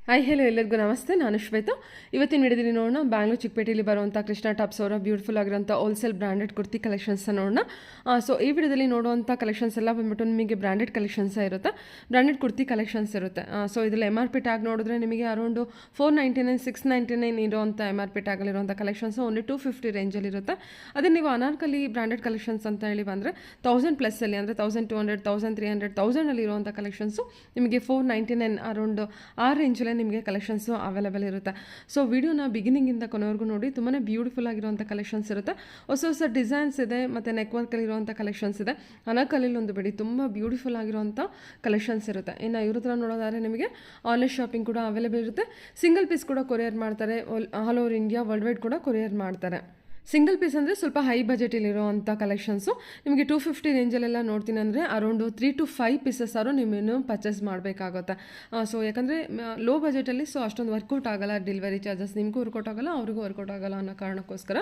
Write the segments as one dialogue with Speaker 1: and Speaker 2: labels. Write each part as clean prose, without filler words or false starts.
Speaker 1: Hi hello ಎಲ್ಲರಿಗೂ ನಮಸ್ತೆ. ನಾನು ಶ್ವೇತಾ. ಇವತ್ತಿನ ವಿಡಿಯೋದಲ್ಲಿ ನೋಡೋಣ ಬ್ಯಾಂಗ್ಳೂರು ಚಿಕ್ಕಪೇಟೆಯಲ್ಲಿ ಬರುವಂಥ ಕೃಷ್ಣ ಟಾಪ್ಸ್ ಅವರ ಬ್ಯೂಟಿಫುಲ್ ಆಗಿರೋಂಥ ಹೋಲ್ಸೇಲ್ ಬ್ರ್ಯಾಂಡೆಡ್ ಕುರ್ತಿ ಕಲೆಕ್ಷನ್ಸ್ ನೋಡೋಣ. ಸೊ ಈ ವಿಡಿಯೋದಲ್ಲಿ ನೋಡುವಂಥ ಕಲೆಕ್ಷನ್ಸ್ ಎಲ್ಲ ಬಂದ್ಬಿಟ್ಟು ನಿಮಗೆ ಬ್ರ್ಯಾಂಡೆಡ್ ಕಲೆಕ್ಷನ್ಸ್ ಇರುತ್ತೆ, ಬ್ರ್ಯಾಂಡೆಡ್ ಕುರ್ತಿ ಕಲೆಕ್ಷನ್ಸ್ ಇರುತ್ತೆ. ಸೊ ಇದರಲ್ಲಿ MRP ಟ್ಯಾಗ್ ನೋಡಿದ್ರೆ ನಿಮಗೆ ಅರೌಂಡು 499 699 ಇರೋವಂಥ MRP ಟ್ಯಾಗಲ್ಲಿರುವಂಥ ಕಲೆಕ್ಷನ್ಸ್ ಓನ್ಲಿ 250 ರೇಂಜಲ್ಲಿ ಇರುತ್ತೆ. ಅದೇ ನೀವು ಅನಾರ್ಕಲಿ ಬ್ರ್ಯಾಂಡೆಡ್ ಕಲೆಕ್ಷನ್ಸ್ ಅಂತ ಹೇಳಿ ಬಂದರೆ 1000+ ಅಂದರೆ 1200 1300 1000ಅಲ್ಲಿ ಇರುವಂಥ ಕಲೆಕ್ಷನ್ಸು ನಿಮಗೆ 499 ಅರೌಂಡ್ ಆ ರೇಂಜಲ್ಲಿ ನಿಮಗೆ ಕಲೆಕ್ಷನ್ಸು ಅವೈಲೇಬಲ್ ಇರುತ್ತೆ. ಸೊ ವಿಡಿಯೋನ ಬಿಗಿನಿಂಗಿಂದ ಕೊನೆವರೆಗೂ ನೋಡಿ. ತುಂಬಾ ಬ್ಯೂಟಿಫುಲ್ ಆಗಿರುವಂಥ ಕಲೆಕ್ಷನ್ಸ್ ಇರುತ್ತೆ. ಹೊಸ ಡಿಸೈನ್ಸ್ ಇದೆ ಮತ್ತು ನೆಕ್ ವರ್ಕಲ್ಲಿ ಇರುವಂಥ ಕಲೆಕ್ಷನ್ಸ್ ಇದೆ. ಅನಾರ್ಕಲಿಯಲ್ಲಿ ಒಂದು ಬಿಡಿ ತುಂಬ ಬ್ಯೂಟಿಫುಲ್ ಆಗಿರುವಂಥ ಕಲೆಕ್ಷನ್ಸ್ ಇರುತ್ತೆ. ಇನ್ನು ಇವ್ರ ಹತ್ರ ನೋಡೋದಾದ್ರೆ ನಿಮಗೆ ಆನ್ಲೈನ್ ಶಾಪಿಂಗ್ ಕೂಡ ಅವೈಲೇಬಲ್ ಇರುತ್ತೆ. ಸಿಂಗಲ್ ಪೀಸ್ ಕೂಡ ಕೊರಿಯರ್ ಮಾಡ್ತಾರೆ. All over India world wide ಕೂಡ ಕೊರಿಯರ್ ಮಾಡ್ತಾರೆ. ಸಿಂಗಲ್ ಪೀಸ್ ಅಂದರೆ ಸ್ವಲ್ಪ ಹೈ ಬಜೆಟಲ್ಲಿರುವಂಥ ಕಲೆಕ್ಷನ್ಸು ನಿಮಗೆ 250 ರೇಂಜಲ್ಲೆಲ್ಲ ನೋಡ್ತೀನಿ ಅಂದರೆ ಅರೌಂಡು 3 to 5 ಪೀಸಸ್ ಆದರೂ ನೀವು ಪರ್ಚೇಸ್ ಮಾಡಬೇಕಾಗುತ್ತೆ. ಸೊ ಯಾಕಂದರೆ ಲೋ ಬಜೆಟಲ್ಲಿ ಸೊ ಅಷ್ಟೊಂದು ವರ್ಕೌಟ್ ಆಗೋಲ್ಲ. ಡೆಲಿವರಿ ಚಾರ್ಜಸ್ ನಿಮಗೂ ವರ್ಕೌಟ್ ಆಗೋಲ್ಲ, ಅವ್ರಿಗೂ ವರ್ಕೌಟ್ ಆಗೋಲ್ಲ ಅನ್ನೋ ಕಾರಣಕ್ಕೋಸ್ಕರ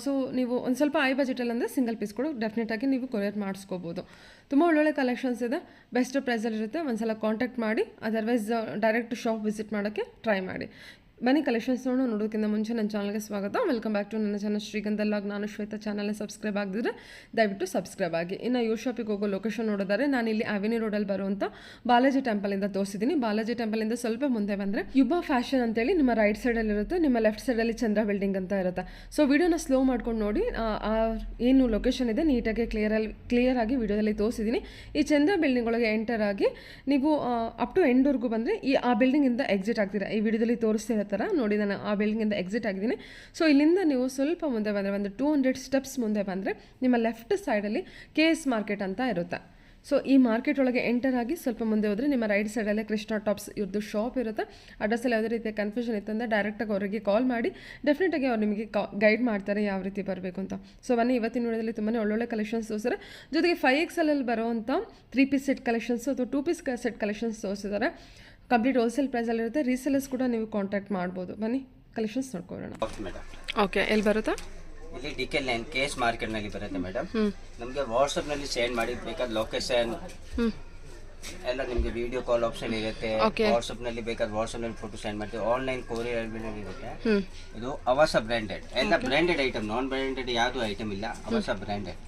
Speaker 1: ಸೊ ನೀವು ಒಂದು ಸ್ವಲ್ಪ ಹೈ ಬಜೆಟಲ್ಲಿ ಅಂದರೆ ಸಿಂಗಲ್ ಪೀಸ್ ಕೂಡ ಡೆಫಿನೆಟಾಗಿ ನೀವು ಕೊರಿಯರ್ ಮಾಡಿಸ್ಕೋಬೋದು. ತುಂಬ ಒಳ್ಳೊಳ್ಳೆ ಕಲೆಕ್ಷನ್ಸ್ ಇದೆ, ಬೆಸ್ಟ್ ಪ್ರೈಸಲ್ಲಿರುತ್ತೆ. ಒಂದ್ಸಲ ಕಾಂಟ್ಯಾಕ್ಟ್ ಮಾಡಿ, ಅದರ್ವೈಸ್ ಡೈರೆಕ್ಟ್ ಶಾಪ್ ವಿಸಿಟ್ ಮಾಡೋಕ್ಕೆ ಟ್ರೈ ಮಾಡಿ. ಬನ್ನಿ ಕಲೆಕ್ಷನ್ಸ್ ನೋಡೋದಕ್ಕಿಂತ ಮುಂಚೆ ನನ್ನ ಚಾನಲ್ಗೆ ಸ್ವಾಗತ. ವೆಲ್ಕಮ್ ಬ್ಯಾಕ್ ಟು ನನ್ನ ಚಾನಲ್ ಶ್ರೀಗಂಧ ಲಾಗ್. ನಾನು ಶ್ವೇತಾ. ಚಾನಲ್ನ ಸಬ್ಸ್ಕ್ರೈಬ್ ಆಗಿದ್ರೆ ದಯವಿಟ್ಟು ಸಬ್ಸ್ಕ್ರೈಬ್ ಆಗಿ. ಇನ್ನು ಇವ್ರ ಶಾಪಿಗೆ ಹೋಗೋ ಲೊಕೇಶನ್ ನೋಡಿದರೆ ನಾನು ಇಲ್ಲಿ ಅವೆನ್ಯೂ ರೋಡಲ್ಲಿ ಬರುವಂಥ ಬಾಲಾಜಿ ಟೆಂಪಲಿಂದ ತೋರಿಸಿದ್ದೀನಿ. ಬಾಲಾಜಿ ಟೆಂಪಲಿಂದ ಸ್ವಲ್ಪ ಮುಂದೆ ಬಂದರೆ ಯುಬಾ ಫ್ಯಾಷನ್ ಅಂತೇಳಿ ನಿಮ್ಮ ರೈಟ್ ಸೈಡಲ್ಲಿ ಇರುತ್ತೆ, ನಿಮ್ಮ ಲೆಫ್ಟ್ ಸೈಡಲ್ಲಿ ಚಂದ್ರ ಬಿಲ್ಡಿಂಗ್ ಅಂತ ಇರುತ್ತೆ. ಸೊ ವಿಡಿಯೋನ ಸ್ಲೋ ಮಾಡ್ಕೊಂಡು ನೋಡಿ. ಏನು ಲೊಕೇಶನ್ ಇದೆ ನೀಟಾಗಿ ಕ್ಲಿಯರ್ ಆಗಿ ವಿಡಿಯೋದಲ್ಲಿ ತೋರಿಸಿದ್ದೀನಿ. ಈ ಚಂದ್ರ ಬಿಲ್ಡಿಂಗ್ ಒಳಗೆ ಎಂಟರ್ ಆಗಿ ನೀವು ಅಪ್ ಟು ಎಂಡ್ವರೆಗೂ ಬಂದರೆ ಆ ಬಿಲ್ಡಿಂಗಿಂದ ಎಕ್ಸಿಟ್ ಆಗ್ತೀರಾ. ಈ ವಿಡಿಯೋದಲ್ಲಿ ತೋರಿಸ್ತಿರೋ ಥರ ನೋಡಿ, ನಾನು ಆ ಬಿಲ್ಡಿಂಗಿಂದ ಎಕ್ಸಿಟ್ ಆಗಿದ್ದೀನಿ. ಸೊ ಇಲ್ಲಿಂದ ನೀವು ಸ್ವಲ್ಪ ಮುಂದೆ ಬಂದರೆ ಒಂದು 200 ಸ್ಟೆಪ್ಸ್ ಮುಂದೆ ಬಂದರೆ ನಿಮ್ಮ ಲೆಫ್ಟ್ ಸೈಡಲ್ಲಿ KS ಮಾರ್ಕೆಟ್ ಅಂತ ಇರುತ್ತೆ. ಸೊ ಈ ಮಾರ್ಕೆಟ್ ಒಳಗೆ ಎಂಟರ್ ಆಗಿ ಸ್ವಲ್ಪ ಮುಂದೆ ಹೋದರೆ ನಿಮ್ಮ ರೈಟ್ ಸೈಡಲ್ಲೇ ಕೃಷ್ಣ ಟಾಪ್ಸ್ ಇವ್ರದ್ದು ಶಾಪ್ ಇರುತ್ತೆ. ಅಡ್ರೆಸ್ಸಲ್ಲಿ ಯಾವುದೇ ರೀತಿಯ ಕನ್ಫ್ಯೂಷನ್ ಇತ್ತಂದರೆ ಡೈರೆಕ್ಟಾಗಿ ಅವರಿಗೆ ಕಾಲ್ ಮಾಡಿ, ಡೆಫಿನೆಟಾಗಿ ಅವ್ರು ನಿಮಗೆ ಗೈಡ್ ಮಾಡ್ತಾರೆ ಯಾವ ರೀತಿ ಬರಬೇಕು ಅಂತ. ಸೊ ಬನ್ನಿ, ಇವತ್ತಿನ ವಿಡಿಯೋದಲ್ಲಿ ತುಂಬಾ ಒಳ್ಳೊಳ್ಳೆ ಕಲೆಕ್ಷನ್ಸ್ ತೋರಿಸಿದ್ದಾರೆ. ಜೊತೆಗೆ 5XL ಬರುವಂಥ 3 ಪೀಸ್ ಸೆಟ್ ಕಲೆಕ್ಷನ್ಸ್ ಅಥವಾ 2 ಪೀಸ್ ಸೆಟ್ ಕಲೆಕ್ಷನ್ಸ್ ತೋರಿಸಿದ್ದಾರೆ. ಕಂಪ್ಲೀಟ್ ಹೋಲ್ಸೇಲ್ ಪ್ರೈಸಲ್ಲಿರುತ್ತೆ. ರೀಸೇಲರ್ಸ್ ಕೂಡ ನೀವು ಕಾಂಟ್ಯಾಕ್ಟ್ ಮಾಡ್ಬೋದು. ಬನ್ನಿ ಕಲೆಕ್ಷನ್ಸ್ ನೋಡ್ಕೊಳ್ಳೋಣ. ಓಕೆ, ಎಲ್ಲಿ ಬರುತ್ತಾ?
Speaker 2: ಇಲ್ಲಿ DK ಲೈನ್ KS ಮಾರ್ಕೆಟ್ ನಲ್ಲಿ ಬರುತ್ತೆ ಮೇಡಮ್. ನಮಗೆ ವಾಟ್ಸ್ಆಪ್ ನಲ್ಲಿ ಸೆಂಡ್ ಮಾಡಿ ಬೇಕಾದ ಲೊಕೇಶನ್ ಎಲ್ಲ ನಿಮಗೆ ವಿಡಿಯೋ ಕಾಲ್ ಆಪ್ಷನ್ ಇರುತ್ತೆ. ವಾಟ್ಸ್ಆಪ್ ನಲ್ಲಿ ಬೇಕಾದ ವಾಟ್ಸ್ಆಪ್ ನಲ್ಲಿ ಫೋಟೋ ಸೆಂಡ್ ಮಾಡ್ತೀವಿ. ಆನ್ಲೈನ್ ಕೊರಿಯರ್ ಇರುತ್ತೆ. ಇದು ಅವಸ ಬ್ರಾಂಡೆಡ್, ಎಲ್ಲ ಬ್ರಾಂಡೆಡ್ ಐಟಮ್, ನಾನ್ ಬ್ರಾಂಡೆಡ್ ಯಾವುದು ಐಟಮ್ ಇಲ್ಲ. ಅವಸ ಬ್ರಾಂಡೆಡ್.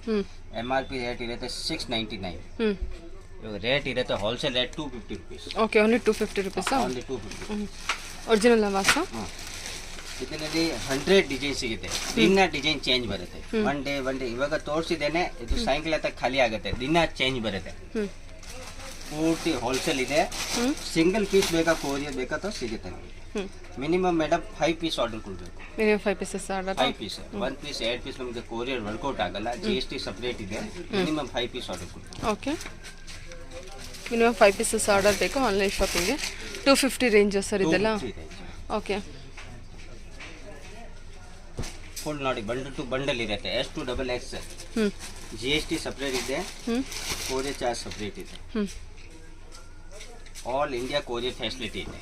Speaker 2: MRP ರೇಟ್ ಇರುತ್ತೆ 699. ರೇಟ್ ಇರುತ್ತೆ wholesale rate 250 rupees.
Speaker 1: Okay, only 250 rupees.
Speaker 2: Only 250.
Speaker 1: Original Avaasa.
Speaker 2: ಇದರಲ್ಲಿ 100 ಡಿಸೈನ್ ಸಿಗುತ್ತೆ. ದಿನ ಡಿಸೈನ್ ಚೇಂಜ್ ಬರುತ್ತೆ. ಒನ್ ಡೇ ಇವಾಗ ತೋರಿಸಿದ್ದೇನೆ, ಇದು ಸಾಯಂಕಾಲ ತಕ್ಕ ಖಾಲಿ ಆಗುತ್ತೆ. ದಿನ ಚೇಂಜ್ ಬರುತ್ತೆ. ಪೂರ್ತಿ ಹೋಲ್ಸೇಲ್ ಇದೆ. ಸಿಂಗಲ್ ಪೀಸ್ ಬೇಕಾ ಕೊರಿಯರ್ ಬೇಕಾ ತೋ ಸಿಗುತ್ತೆ. ಮಿನಿಮಮ್ ಮೇಡಮ್ 5 ಪೀಸ್ ಆರ್ಡರ್ ಕೊಡಬೇಕು.
Speaker 1: Minimum 5 pieces order.
Speaker 2: 5 piece, 1 piece 2 piece ನಮಗೆ ಕೊರಿಯರ್ ವರ್ಕೌಟ್ ಆಗಲ್ಲ. GST ಸಪ್ರೇಟ್ ಇದೆ. ಮಿನಿಮಮ್ 5 ಪೀಸ್ ಆರ್ಡರ್ ಕೊಡಬೇಕು.
Speaker 1: ಓಕೆ, ಮಿನಿಮಮ್ 5 ಪೀಸಸ್ ಆರ್ಡರ್ ಬೇಕು ಆನ್ಲೈನ್ ಶಾಪಿಂಗ್ಗೆ. 250 ರೇಂಜಸ್ ಸರ್ ಇದೆಲ್ಲ. ಓಕೆ,
Speaker 2: ಫುಲ್ ನೋಡಿ, ಬಂಡಲ್ ಟು ಬಂಡಲ್ ಇರುತ್ತೆ. S to XXL. GST separate ಇದೆ. ಕೊರಿಯರ್ ಚಾರ್ಜ್ ಸಪ್ರೇಟ್ ಇದೆ. ಆಲ್ ಇಂಡಿಯಾ ಕೊರಿಯರ್ ಫೆಸಿಲಿಟಿ ಇದೆ.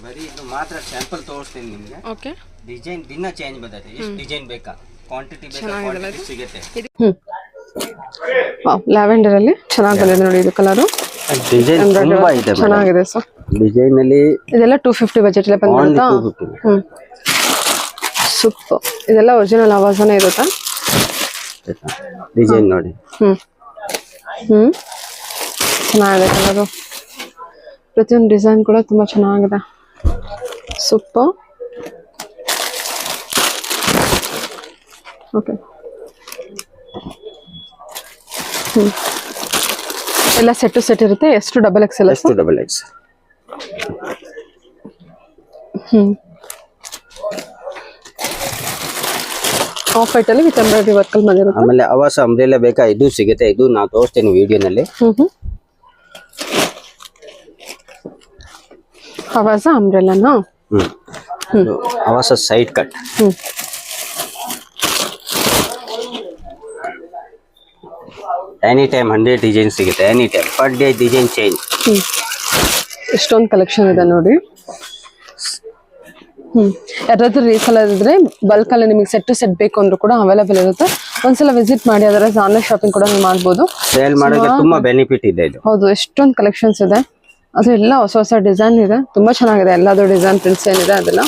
Speaker 2: ಬರೀ ಇದು ಮಾತ್ರ ಸ್ಯಾಂಪಲ್ ತೋರಿಸ್ತೀನಿ ನಿಮಗೆ.
Speaker 1: ಓಕೆ,
Speaker 2: ಡಿಸೈನ್ ದಿನ ಚೇಂಜ್ ಬರುತ್ತೆ. ಎಷ್ಟು ಡಿಸೈನ್ ಬೇಕಾ, ಕ್ವಾಂಟಿಟಿ ಬೇಕಾ, ಕ್ವಾಂಟಿಟಿ ಸಿಗುತ್ತೆ.
Speaker 1: ಲ್ಯಾವೆಂಡರ್ ಅಲ್ಲಿ ಚೆನ್ನಾಗಿ ಬಂದಿದೆ ನೋಡಿ. ಇದು ಕಲರ್
Speaker 2: ಡಿಸೈನ್ ತುಂಬಾ ಇದೆ,
Speaker 1: ಚೆನ್ನಾಗಿದೆ ಸರ್.
Speaker 2: ಡಿಸೈನ್ ಅಲ್ಲಿ ಇದೆಲ್ಲ
Speaker 1: 250 ಬಜೆಟ್ ಅಲ್ಲಿ ಬಂದಿರುತ್ತಾ? ಸೂಪರ್. ಇದೆಲ್ಲ ಒರಿಜಿನಲ್ ಆವಾಜನೇ ಇರುತ್ತಾ?
Speaker 2: ಡಿಸೈನ್ ನೋಡಿ.
Speaker 1: ಚೆನ್ನಾಗಿದೆ ಕಲರು. ಪ್ರತಿಯೊಂದು ಡಿಸೈನ್ ಕೂಡ ತುಂಬಾ ಚೆನ್ನಾಗಿದೆ. ಸೂಪರ್. ಓಕೆ, ಎಲ್ಲ ಸೆಟ್ ಟು ಸೆಟ್ ಇರುತ್ತೆ. ಎಷ್ಟು XXL?
Speaker 2: XXL.
Speaker 1: ಆಫ್ ವೈಟ್ ಅಲ್ಲಿ ವಿತ್ ಎಂಬ್ರಾಯ್ಡರಿ ವರ್ಕ್ ಅಲ್ಲಿ ಬಂದಿರುತ್ತೆ.
Speaker 2: ಆಮೇಲೆ ಅವಸ ಅಂಬ್ರೆಲಾ ಬೇಕಾ, ಇದು ಸಿಗುತ್ತೆ. ಇದು ನಾನು ತೋರಿಸ್ತೇನೆ ವಿಡಿಯೋನಲ್ಲಿ.
Speaker 1: ಅವಸ ಅಂಬ್ರೆಲಾನಾ?
Speaker 2: Avaasa side cut. Any time 100 design ಸಿಗುತ್ತೆ. Any time per day design change.
Speaker 1: ಎಷ್ಟೊಂದು ಕಲೆಕ್ಷನ್ ಇದೆ ನೋಡಿ. ಯಾರಾದ್ರೂ ರೀಸೆಲ್ಲರ್ ಇದ್ರೆ ಬಲ್ಕ್ ಅಲ್ಲಿ ನಿಮಗೆ ಸೆಟ್ ಟು ಸೆಟ್ ಬೇಕು ಅಂದ್ರೂ ಕೂಡ ಅವೈಲೇಬಲ್ ಇರುತ್ತೆ. ಒಂದ್ಸಲ ವಿಸಿಟ್ ಮಾಡಿ. ಅದರ ಆನ್ಲೈನ್ ಶಾಪಿಂಗ್ ಕೂಡ ನೀವು ಮಾಡ್ಬೋದು.
Speaker 2: ಸೇಲ್ ಮಾಡೋಕೆ ತುಂಬಾ ಬೆನಿಫಿಟ್ ಇದೆ ಇದು.
Speaker 1: ಹೌದು, ಎಷ್ಟೊಂದು ಕಲೆಕ್ಷನ್ಸ್ ಇದೆ. ಅದು ಎಲ್ಲ ಹೊಸ ಹೊಸ ಡಿಸೈನ್ ಇದೆ, ತುಂಬಾ ಚೆನ್ನಾಗಿದೆ. ಎಲ್ಲದು ಡಿಸೈನ್ ಪ್ರಿಂಟ್ಸ್ ಏನಿದೆ ಅದೆಲ್ಲ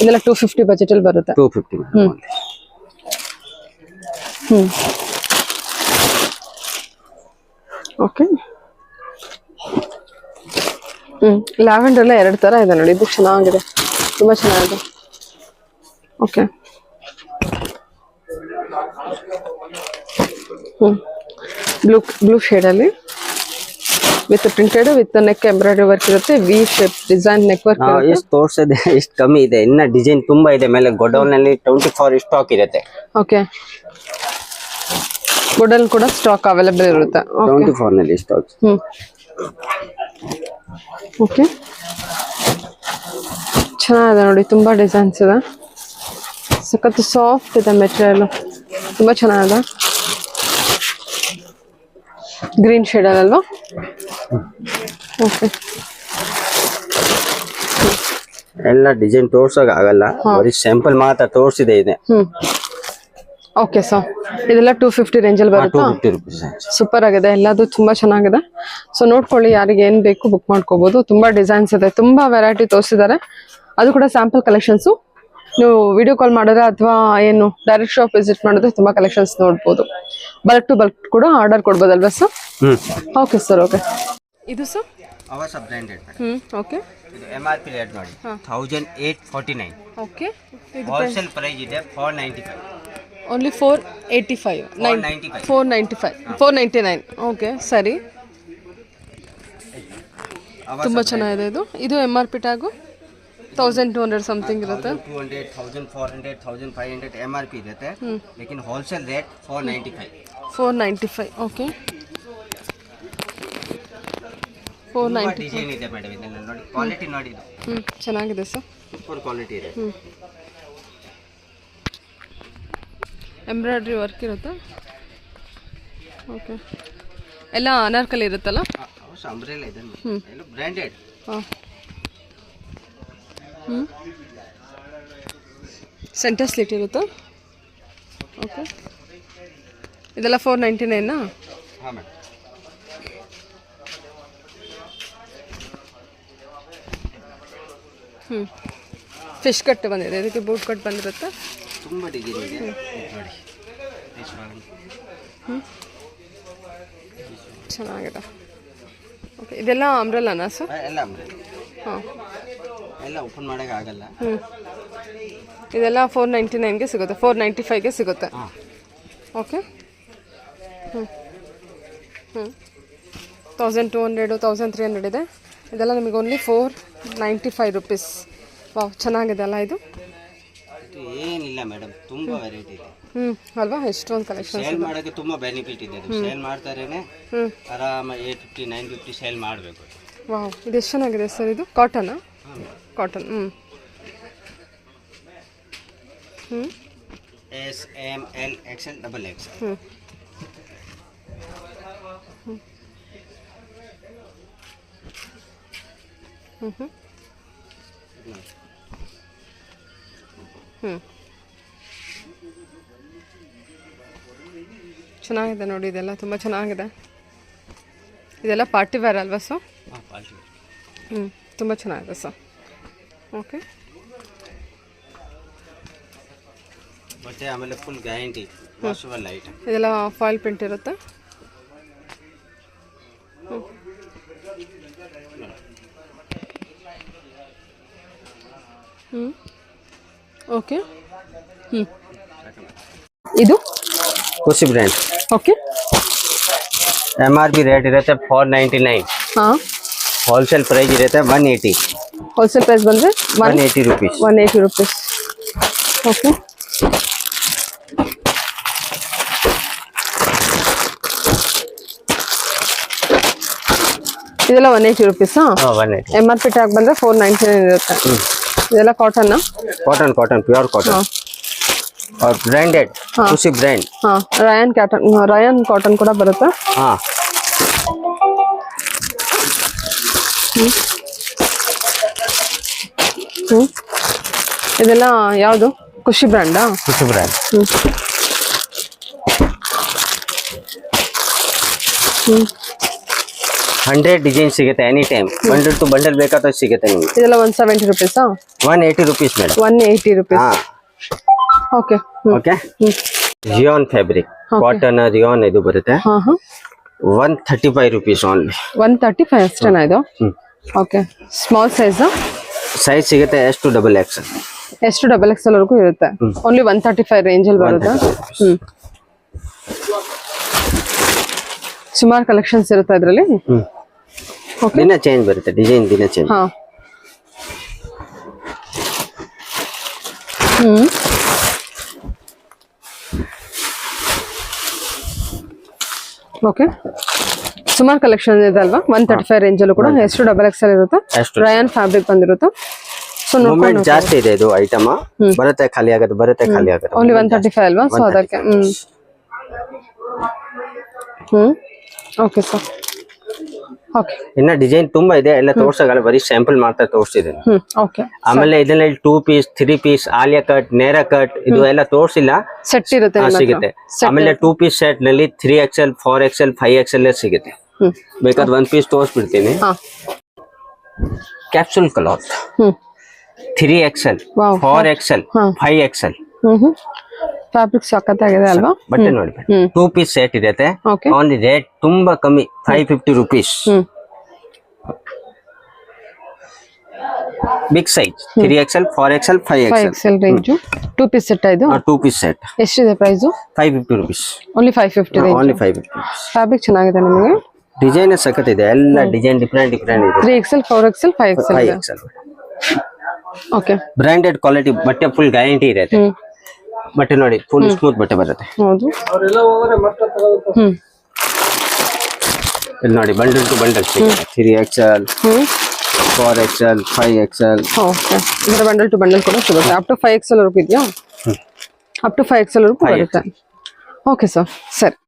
Speaker 1: ಇದೆಲ್ಲ 250 ಬಜೆಟಲ್ಲಿ ಬರುತ್ತೆ.
Speaker 2: 250.
Speaker 1: ಓಕೆ. ಲ್ಯಾವೆಂಡರ್ ಎಲ್ಲ 2 ಥರ ಇದೆ ನೋಡಿ. ಇದು ಚೆನ್ನಾಗಿದೆ, ತುಂಬಾ ಚೆನ್ನಾಗಿದೆ. ಓಕೆ. ಬ್ಲೂ ಶೇಡಲ್ಲಿ with printed with neck embroidery work ಇರುತ್ತೆ. V shape design neck work.
Speaker 2: ಎಷ್ಟು ತೋರಿಸದೆ ಎಷ್ಟು ಕಮ್ಮಿ ಇದೆ, ಇನ್ನ ಡಿಸೈನ್ ತುಂಬಾ ಇದೆ. ಮೇಲೆ ಗೋಡೌನ್ ನಲ್ಲಿ 24 ಸ್ಟಾಕ್ ಇರುತ್ತೆ.
Speaker 1: ಓಕೆ. ಗೋಡೌನ್ ಕೂಡ ಸ್ಟಾಕ್ ಅವೈಲೇಬಲ್ ಇರುತ್ತೆ.
Speaker 2: 24 ನಲ್ಲಿ ಸ್ಟಾಕ್.
Speaker 1: ಓಕೆ. ಚೆನ್ನಾಗಿದೆ ನೋಡಿ, ತುಂಬಾ ಡಿಸೈನ್ಸ್ ಇದೆ. ಸಖತ್ತು ಸಾಫ್ಟ್ ಇದೆ ಮೆಟೀರಿಯಲ್, ತುಂಬಾ ಚೆನ್ನಾಗಿದೆ. ಗ್ರೀನ್ ಶೇಡ್ ಅಲ್ವಾ? ಓಕೆ.
Speaker 2: ಎಲ್ಲ ಡಿಸೈನ್ ತೋರ್ಸೋಕ್ ಆಗಲ್ಲ, ಬರೀ ಸ್ಯಾಂಪಲ್ ಮಾತ್ರ ತೋರಿಸಿದೆ ಇದೆ.
Speaker 1: ಓಕೆ ಸರ್, ಇದೆಲ್ಲ 250 ರೇಂಜಲ್ಲಿ ಬರುತ್ತಾ?
Speaker 2: 250 rupees.
Speaker 1: ಸೂಪರ್ ಆಗಿದೆ, ಎಲ್ಲದು ತುಂಬಾ ಚೆನ್ನಾಗಿದೆ. ಸೊ ನೋಡ್ಕೊಳ್ಳಿ, ಯಾರಿಗೆ ಏನ್ ಬೇಕು ಬುಕ್ ಮಾಡ್ಕೋಬಹುದು. ತುಂಬಾ ಡಿಸೈನ್ಸ್ ಇದೆ, ತುಂಬಾ ವೆರೈಟಿ ತೋರಿಸಿದ್ದಾರೆ. ಅದು ಕೂಡ ಸ್ಯಾಂಪಲ್ ಕಲೆಕ್ಷನ್ಸು. ನೀವು ವಿಡಿಯೋ ಕಾಲ್ ಮಾಡಿದ್ರೆ ಅಥವಾ ಏನು ಡೈರೆಕ್ಟ್ ಶಾಪ್ ವಿಸಿಟ್ ಮಾಡಿದ್ರೆ ತುಂಬಾ ಕಲೆಕ್ಷನ್ಸ್ ನೋಡ್ಬೋದು. ಬಲ್ಕ್ ಟು ಬಲ್ಕ್ ಕೂಡ ಆರ್ಡರ್ ಕೊಡ್ಬೋದಲ್ವಾ ಸರ್? Okay sir. ಓಕೆ. ಇದು ಸರ್
Speaker 2: ಅವಸ ಬ್ರಾಂಡೆಡ್.
Speaker 1: ಓಕೆ.
Speaker 2: ಇದು MRP ರೇಟ್ ನೋಡಿ 1849.
Speaker 1: ಓಕೆ. ಇದು
Speaker 2: ಹೋಲ್ಸೇಲ್ ಪ್ರೈಸ್ ಇದೆ 495.
Speaker 1: ಓನ್ಲಿ 485. 499. ಓಕೆ, ಸರಿ. ತುಂಬಾ ಚೆನ್ನಾಗಿದೆ ಇದು. ಇದು MRP ಟ್ಯಾಗು 1200 ಸಮಥಿಂಗ್ ಇರುತ್ತೆ.
Speaker 2: 200, 1400, 1500 MRP ಇರುತ್ತೆ. ಲೇಕಿನ್ ಹೋಲ್ಸೇಲ್ ರೇಟ್ 495.
Speaker 1: 495. ಓಕೆ. 495
Speaker 2: ಡಿಸೈನ್ ಇದೆ ಮೇಡಮ್. ಇದನ್ನ ನೋಡಿ, ಕ್ವಾಲಿಟಿ ನೋಡಿ. ಇದು
Speaker 1: ಚೆನ್ನಾಗಿದೆ ಸರ್,
Speaker 2: ಸೂಪರ್ ಕ್ವಾಲಿಟಿ ಇದೆ.
Speaker 1: ಎಂಬ್ರಾಯ್ಡ್ರಿ ವರ್ಕ್ ಇರುತ್ತೆ. ಓಕೆ. ಎಲ್ಲ ಅನಾರ್ಕಲಿ ಇರುತ್ತಲ್ಲ?
Speaker 2: ಅಂಬ್ರೆಲಾ ಇದೆ, ಎಲ್ಲ ಬ್ರಾಂಡೆಡ್.
Speaker 1: ಸೆಂಟರ್ ಸ್ಲಿಟ್ ಇರುತ್ತೆ. ಓಕೆ. ಇದೆಲ್ಲ 499ನಾ?
Speaker 2: ಹಾಂ ಮೇಡಮ್.
Speaker 1: ಫಿಶ್ ಕಟ್ ಬಂದಿದೆ, ಇದಕ್ಕೆ ಬೂಟ್ ಕಟ್ ಬಂದಿರುತ್ತೆ.
Speaker 2: ತುಂಬ ಡಿಸೈನ್ ಇದೆ ನೋಡಿ.
Speaker 1: ಚೆನ್ನಾಗಿದೆ. ಓಕೆ. ಇದೆಲ್ಲ ಅಂಬ್ರೆಲಾನಾ ಸರ್?
Speaker 2: ಎಲ್ಲ ಅಂಬ್ರೆಲಾ.
Speaker 1: ಹಾಂ.
Speaker 2: ಎಲ್ಲ ಓಪನ್ ಮಾಡೋಕೆ ಆಗಲ್ಲ.
Speaker 1: ಇದೆಲ್ಲ 499ಗೆ ಸಿಗುತ್ತೆ, 495ಗೆ ಸಿಗುತ್ತೆ. ಓಕೆ. 1200, 1300 ಇದೆ. ಇದೆಲ್ಲ ನಿಮಗೆ ಓನ್ಲಿ 495 rupees. ವಾವ್, ಚೆನ್ನಾಗಿದೆ ಅಲ್ಲ ಇದು?
Speaker 2: ಏನಿಲ್ಲ ಮೇಡಮ್, ತುಂಬಾ ವೆರೈಟಿ ಇದೆ.
Speaker 1: ಅಲ್ವಾ? ಎಷ್ಟೊಂದು ಕಲೆಕ್ಷನ್.
Speaker 2: ಸೇಲ್ ಮಾಡೋಕೆ ತುಂಬಾ ಬೆನಿಫಿಟ್ ಇದೆ. ಸೇಲ್ ಮಾಡ್ತಾರೇನೆ ಆರಾಮ 850, 950 ಸೇಲ್ ಮಾಡಬೇಕು.
Speaker 1: ವಾವ್, ಇದು ಎಷ್ಟು ಚೆನ್ನಾಗಿದೆ ಸರ್. ಇದು ಕಾಟನಾ? Cotton.
Speaker 2: S, M, L, XL, XXL.
Speaker 1: ಚೆನ್ನಾಗಿದೆ ನೋಡಿ, ಇದೆಲ್ಲ ತುಂಬ ಚೆನ್ನಾಗಿದೆ. ಇದೆಲ್ಲ ಪಾರ್ಟಿ ವೇರ್ ಅಲ್ವಾ ಸರ್? ತುಂಬ ಚೆನ್ನಾಗಿದೆ ಸರ್. ಓಕೆ.
Speaker 2: ಮತ್ತೆ ಆಮೇಲೆ ಫುಲ್ ಗ್ಯಾರಂಟಿ, ವಾಷಬಲ್ ಐಟಮ್.
Speaker 1: ಇದೆಲ್ಲ ಫಾಯಿಲ್ ಪ್ರಿಂಟ್ ಇರುತ್ತೆ. ಓಕೆ. ಇದು
Speaker 2: ಖುಷಿ ಬ್ರ್ಯಾಂಡ್.
Speaker 1: ಓಕೆ.
Speaker 2: MRP ರೇಟ್ ಇರುತ್ತೆ 499.
Speaker 1: ಹಾಂ.
Speaker 2: ಹೋಲ್ಸೇಲ್ ಪ್ರೈಸ್ ಇರುತ್ತೆ 180.
Speaker 1: ಹೋಲ್ಸೇಲ್ ಪ್ರೈಸ್ ಬಂದರೆ
Speaker 2: 180 rupees.
Speaker 1: 180 rupees. ಓಕೆ. ಇದೆಲ್ಲ 180 rupees.
Speaker 2: 180.
Speaker 1: MRP ಟ್ಯಾಗ್ ಬಂದರೆ 499 ಇರುತ್ತೆ. ಇದೆಲ್ಲ ಕಾಟನ್?
Speaker 2: Cotton, pure cotton. और ब्रांडेड खुशी ब्रांड.
Speaker 1: हाँ, रयान कॉटन ಕೂಡ ಬರುತ್ತೆ.
Speaker 2: हाँ.
Speaker 1: ಇದೆಲ್ಲ ಯಾವುದು? ಖುಷಿ ಬ್ರ್ಯಾಂಡಾ?
Speaker 2: ಖುಷಿ ಬ್ರ್ಯಾಂಡ್. 100 ಡಿಸೈನ್ ಸಿಗುತ್ತೆ any time. Bundle to bundle ಬೇಕಾದ್ರೆ ಸಿಗುತ್ತೆ ನಿಮ್ಗೆ.
Speaker 1: ಇದೆಲ್ಲ 170 ರುಪೀಸಾ?
Speaker 2: 180 ರುಪೀಸ್ ಮೇಡಮ್.
Speaker 1: 180 ರುಪೀಸ್.
Speaker 2: ಹಾ
Speaker 1: okay
Speaker 2: okay. Rayon fabric, cotton rayon ಇದು ಬರುತ್ತೆ.
Speaker 1: ಹಾ ಹಾ
Speaker 2: 135 ರುಪೀಸ್ ಓನ್ಲಿ.
Speaker 1: 135 ಅಷ್ಟೇನಾ ಇದು? ಓಕೆ. ಸ್ಮಾಲ್ ಸೈಜ್
Speaker 2: ಸೈಜ್ ಸಿಗುತ್ತೆ ಎಸ್ ಟು ಡಬಲ್ ಎಕ್ಸೆಲ್.
Speaker 1: ಎಷ್ಟು ಡಬಲ್ ಎಕ್ಸೆಲ್ ವರೆಗೂ ಇರುತ್ತೆ. ಓನ್ಲಿ 135 ರೇಂಜ್ ಅಲ್ಲಿ ಬರುತ್ತೆ. ಸುಮಾರು ಕಲೆಕ್ಷನ್ಸ್ ಇರುತ್ತೆ ಇದರಲ್ಲಿ.
Speaker 2: ದಿನ ಚೇಂಜ್ ಬರುತ್ತೆ, ಡಿಸೈನ್ ದಿನ ಚೇಂಜ್.
Speaker 1: ಹಾ ಓಕೆ. ಸುಮಾರು ಕಲೆಕ್ಷನ್ ಇದೆ ಅಲ್ವಾ? 135 ರೇಂಜ್ ಅಲ್ಲೂ ಕೂಡ ಎಷ್ಟು ಡಬಲ್ ಎಕ್ಸೆಲ್ ಇರುತ್ತೆ. ರಯಾನ್ ಫ್ಯಾಬ್ರಿಕ್ ಬಂದಿರುತ್ತೆ. ಸೊ
Speaker 2: ಮೂವ್ಮೆಂಟ್ ಜಾಸ್ತಿ ಇದೆ ಇದು ಐಟಮ್. ಬರುತ್ತೆ ಖಾಲಿ ಆಗುತ್ತೆ, ಬರುತ್ತೆ ಖಾಲಿ ಆಗುತ್ತೆ.
Speaker 1: ಓನ್ಲಿ 135 ಅಲ್ವಾ? ಸೊ ಅದಕ್ಕೆ ಓಕೆ ಸರ್. ಓಕೆ.
Speaker 2: ಇನ್ನ ಡಿಸೈನ್ ತುಂಬಾ ಇದೆ, ಎಲ್ಲ ತೋರ್ಸೋಗಲ್ಲ, ಬರೀ ಸ್ಯಾಂಪಲ್ ಮಾಡ್ತಾ ತೋರಿಸ್ತಿದ್ದೇನೆ.
Speaker 1: ಓಕೆ.
Speaker 2: ಆಮೇಲೆ ಇದರಲ್ಲಿ 2 piece 3 piece Alia cut, Naira cut ಇದು ಎಲ್ಲ ತೋರಿಸಿಲ್ಲ.
Speaker 1: ಸೆಟ್ ಇರುತ್ತೆ
Speaker 2: ಸಿಗುತ್ತೆ. ಆಮೇಲೆ 2 ಪೀಸ್ ಸೆಟ್ ನಲ್ಲಿ 3XL 4XL 5XL ಸಿಗುತ್ತೆ. ಬೇಕಾದ್ರೆ 1 ಪೀಸ್ ತೋರಿಸ್ಬಿಡ್ತೀನಿ. Capsule cloth 3XL 4XL 5XL.
Speaker 1: Fabric ಸಖತ್ತಾಗಿದೆ ಅಲ್ವಾ?
Speaker 2: ಬಟ್ಟೆ ನೋಡಿ 2 ಪೀಸ್ ಸೆಟ್ ಇರುತ್ತೆ. ಓನ್ಲಿ ರೇಟ್ ತುಂಬಾ ಕಮ್ಮಿ, 550 rupees. Big size 3XL 4XL 5XL
Speaker 1: range 2 piece set ಇದು.
Speaker 2: 2 ಪೀಸ್ ಸೆಟ್
Speaker 1: ಎಷ್ಟಿದೆ price?
Speaker 2: 550 rupees.
Speaker 1: Only 550 range.
Speaker 2: Only 550.
Speaker 1: Fabric ಚೆನ್ನಾಗಿದೆ ನಿಮಗೆ.
Speaker 2: ಡಿಸೈನ್ ಸಖತ್ ಇದೆ, ಎಲ್ಲ ಡಿಸೈನ್ ಡಿಫರೆಂಟ್ ಇದೆ.
Speaker 1: 3XL 4XL 5XL. Okay.
Speaker 2: Branded quality ಬಟ್ಟೆ, ಫುಲ್ ಗ್ಯಾರಂಟಿ ಇರುತ್ತೆ. ಬಟ್ಟೆ ನೋಡಿ ಫುಲ್ ಸ್ಮೂತ್ ಬಟ್ಟೆ ಬರುತ್ತೆ.
Speaker 1: ಹೌದು.
Speaker 2: ಇಲ್ಲಿ ನೋಡಿ ಬಂಡಲ್ ಟು ಬಂಡಲ್ ಸಿಗುತ್ತೆ. 3XL 4XL 5XL.
Speaker 1: ಓಕೆ. ಇದರ ಬಂಡಲ್ ಟು ಬಂಡಲ್ ಕೂಡ ಸಿಗುತ್ತೆ. ಅಪ್ ಟು 5XL ವರೆಗೂ ಇದೆಯಾ? ಅಪ್ ಟು 5XL ವರೆಗೂ ಬರುತ್ತೆ. ಓಕೆ ಸರ್, ಸರಿ.